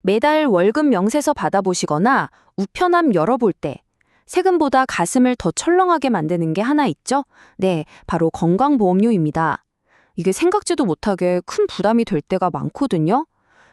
매달 월급 명세서 받아보시거나 우편함 열어볼 때 세금보다 가슴을 더 철렁하게 만드는 게 하나 있죠? 네, 바로 건강보험료입니다. 이게 생각지도 못하게 큰 부담이 될 때가 많거든요.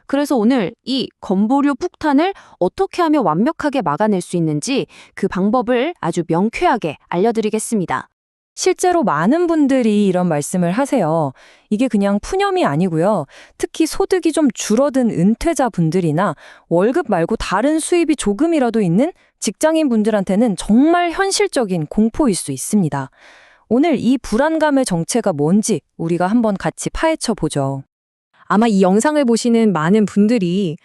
그래서 오늘 이 건보료 폭탄을 어떻게 하면 완벽하게 막아낼 수 있는지 그 방법을 아주 명쾌하게 알려드리겠습니다. 실제로 많은 분들이 이런 말씀을 하세요. 이게 그냥 푸념이 아니고요. 특히 소득이 좀 줄어든 은퇴자 분들이나 월급 말고 다른 수입이 조금이라도 있는 직장인 분들한테는 정말 현실적인 공포일 수 있습니다. 오늘 이 불안감의 정체가 뭔지 우리가 한번 같이 파헤쳐 보죠. 아마 이 영상을 보시는 많은 분들이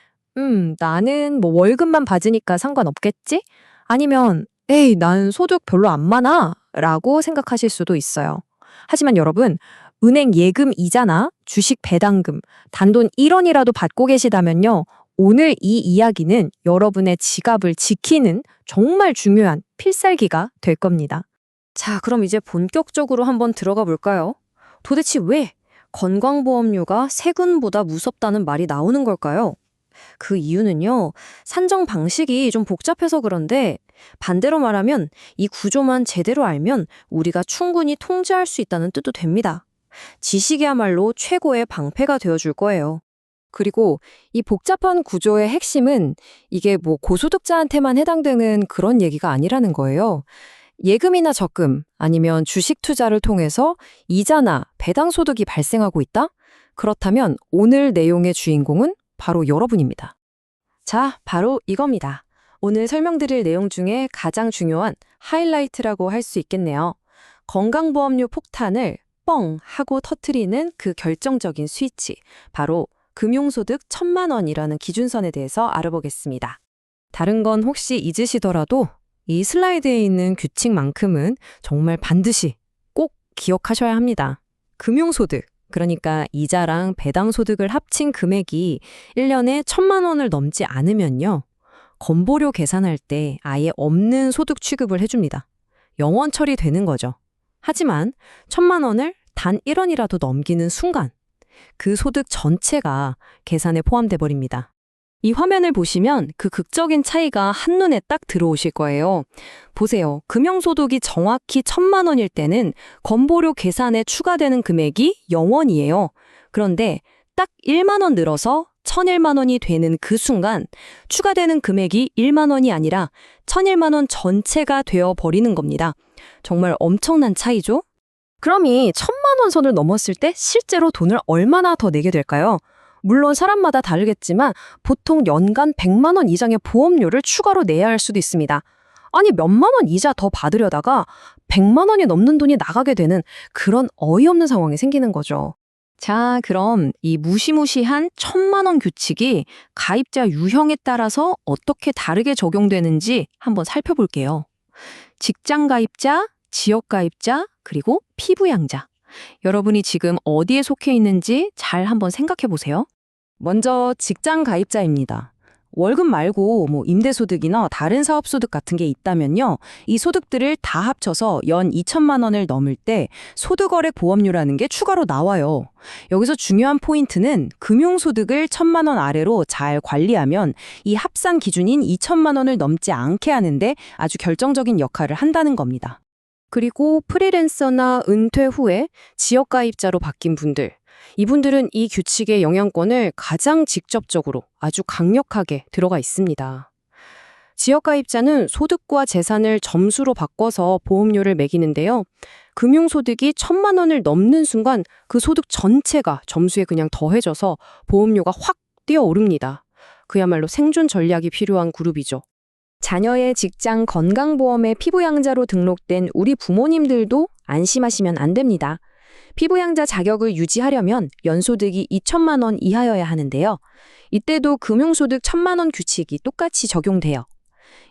나는 뭐 월급만 받으니까 상관없겠지? 아니면 에이, 난 소득 별로 안 많아 라고 생각하실 수도 있어요. 하지만 여러분, 은행 예금 이자나 주식 배당금, 단돈 1원이라도 받고 계시다면요. 오늘 이 이야기는 여러분의 지갑을 지키는 정말 중요한 필살기가 될 겁니다. 자, 그럼 이제 본격적으로 한번 들어가 볼까요? 도대체 왜 건강보험료가 세금보다 무섭다는 말이 나오는 걸까요? 그 이유는요, 산정 방식이 좀 복잡해서 그런데 반대로 말하면 이 구조만 제대로 알면 우리가 충분히 통제할 수 있다는 뜻도 됩니다. 지식이야말로 최고의 방패가 되어줄 거예요. 그리고 이 복잡한 구조의 핵심은 이게 뭐 고소득자한테만 해당되는 그런 얘기가 아니라는 거예요. 예금이나 적금 아니면 주식 투자를 통해서 이자나 배당 소득이 발생하고 있다? 그렇다면 오늘 내용의 주인공은 바로 여러분입니다. 자, 바로 이겁니다. 오늘 설명드릴 내용 중에 가장 중요한 하이라이트라고 할 수 있겠네요. 건강보험료 폭탄을 뻥 하고 터트리는 그 결정적인 스위치, 바로 금융소득 1,000만 원이라는 기준선에 대해서 알아보겠습니다. 다른 건 혹시 잊으시더라도 이 슬라이드에 있는 규칙만큼은 정말 반드시 꼭 기억하셔야 합니다. 금융소득, 그러니까 이자랑 배당소득을 합친 금액이 1년에 1,000만 원을 넘지 않으면요. 건보료 계산할 때 아예 없는 소득 취급을 해줍니다. 영원 처리되는 거죠. 하지만 1,000만 원을 단 1원이라도 넘기는 순간 그 소득 전체가 계산에 포함돼 버립니다. 이 화면을 보시면 그 극적인 차이가 한눈에 딱 들어오실 거예요. 보세요. 금융소득이 정확히 1,000만 원일 때는 건보료 계산에 추가되는 금액이 0원이에요. 그런데 딱 1만 원 늘어서 1,001만 원이 되는 그 순간 추가되는 금액이 1만 원이 아니라 1,001만 원 전체가 되어버리는 겁니다. 정말 엄청난 차이죠? 그럼 이 1,000만 원 선을 넘었을 때 실제로 돈을 얼마나 더 내게 될까요? 물론 사람마다 다르겠지만 보통 연간 100만 원 이상의 보험료를 추가로 내야 할 수도 있습니다. 아니 몇만 원 이자 더 받으려다가 100만 원이 넘는 돈이 나가게 되는 그런 어이없는 상황이 생기는 거죠. 자, 그럼 이 무시무시한 1,000만 원 규칙이 가입자 유형에 따라서 어떻게 다르게 적용되는지 한번 살펴볼게요. 직장 가입자, 지역 가입자, 그리고 피부양자. 여러분이 지금 어디에 속해 있는지 잘 한번 생각해 보세요. 먼저 직장 가입자입니다. 월급 말고 뭐 임대소득이나 다른 사업소득 같은 게 있다면요. 이 소득들을 다 합쳐서 연 2,000만 원을 넘을 때 소득거래 보험료라는 게 추가로 나와요. 여기서 중요한 포인트는 금융소득을 1,000만 원 아래로 잘 관리하면 이 합산 기준인 2,000만 원을 넘지 않게 하는데 아주 결정적인 역할을 한다는 겁니다. 그리고 프리랜서나 은퇴 후에 지역가입자로 바뀐 분들, 이분들은 이 규칙의 영향권을 가장 직접적으로 아주 강력하게 들어가 있습니다. 지역가입자는 소득과 재산을 점수로 바꿔서 보험료를 매기는데요. 금융소득이 1,000만 원을 넘는 순간 그 소득 전체가 점수에 그냥 더해져서 보험료가 확 뛰어오릅니다. 그야말로 생존 전략이 필요한 그룹이죠. 자녀의 직장 건강보험에 피부양자로 등록된 우리 부모님들도 안심하시면 안 됩니다. 피부양자 자격을 유지하려면 연소득이 2,000만 원 이하여야 하는데요. 이때도 금융소득 1,000만 원 규칙이 똑같이 적용돼요.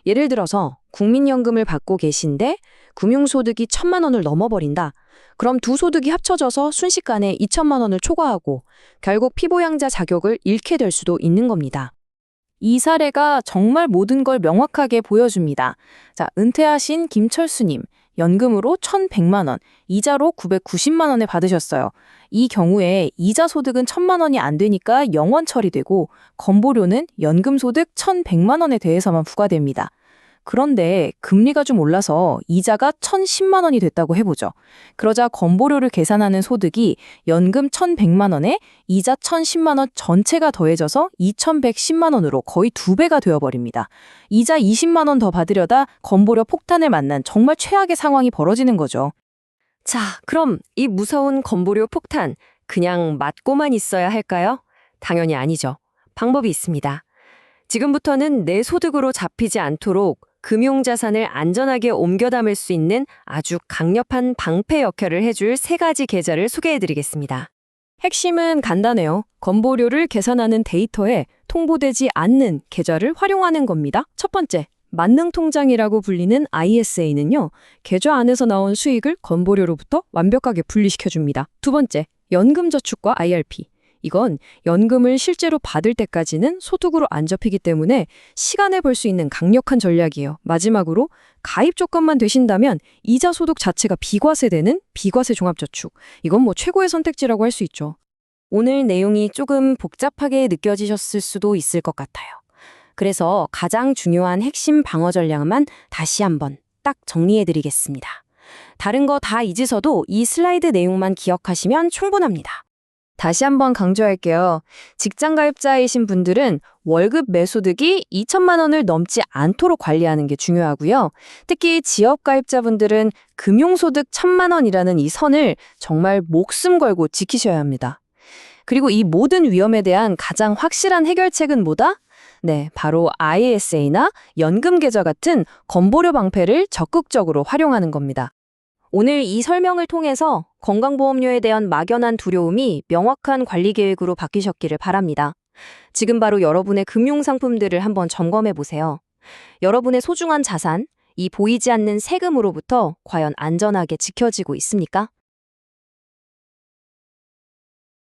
예를 들어서 국민연금을 받고 계신데 금융소득이 1,000만 원을 넘어버린다. 그럼 두 소득이 합쳐져서 순식간에 2,000만 원을 초과하고 결국 피부양자 자격을 잃게 될 수도 있는 겁니다. 이 사례가 정말 모든 걸 명확하게 보여줍니다. 자, 은퇴하신 김철수님, 연금으로 1,100만 원, 이자로 990만 원을 받으셨어요. 이 경우에 이자 소득은 1,000만 원이 안 되니까 영원 처리되고 건보료는 연금 소득 1,100만 원에 대해서만 부과됩니다. 그런데 금리가 좀 올라서 이자가 1,010만 원이 됐다고 해보죠. 그러자 건보료를 계산하는 소득이 연금 1,100만 원에 이자 1,010만 원 전체가 더해져서 2,110만 원으로 거의 2배가 되어버립니다. 이자 20만 원 더 받으려다 건보료 폭탄을 만난 정말 최악의 상황이 벌어지는 거죠. 자, 그럼 이 무서운 건보료 폭탄 그냥 맞고만 있어야 할까요? 당연히 아니죠. 방법이 있습니다. 지금부터는 내 소득으로 잡히지 않도록 금융자산을 안전하게 옮겨 담을 수 있는 아주 강력한 방패 역할을 해줄 3가지 계좌를 소개해드리겠습니다. 핵심은 간단해요. 건보료를 계산하는 데이터에 통보되지 않는 계좌를 활용하는 겁니다. 첫 번째, 만능통장이라고 불리는 ISA는요, 계좌 안에서 나온 수익을 건보료로부터 완벽하게 분리시켜줍니다. 두 번째, 연금저축과 IRP. 이건 연금을 실제로 받을 때까지는 소득으로 안 접히기 때문에 시간에 벌 수 있는 강력한 전략이에요. 마지막으로 가입 조건만 되신다면 이자 소득 자체가 비과세되는 비과세 종합저축. 이건 뭐 최고의 선택지라고 할 수 있죠. 오늘 내용이 조금 복잡하게 느껴지셨을 수도 있을 것 같아요. 그래서 가장 중요한 핵심 방어 전략만 다시 한번 딱 정리해드리겠습니다. 다른 거 다 잊으셔도 이 슬라이드 내용만 기억하시면 충분합니다. 다시 한번 강조할게요. 직장 가입자이신 분들은 월급 매소득이 2천만 원을 넘지 않도록 관리하는 게 중요하고요. 특히 지역 가입자분들은 금융소득 1,000만 원이라는 이 선을 정말 목숨 걸고 지키셔야 합니다. 그리고 이 모든 위험에 대한 가장 확실한 해결책은 뭐다? 네, 바로 ISA나 연금계좌 같은 건보료 방패를 적극적으로 활용하는 겁니다. 오늘 이 설명을 통해서 건강보험료에 대한 막연한 두려움이 명확한 관리 계획으로 바뀌셨기를 바랍니다. 지금 바로 여러분의 금융상품들을 한번 점검해 보세요. 여러분의 소중한 자산, 이 보이지 않는 세금으로부터 과연 안전하게 지켜지고 있습니까?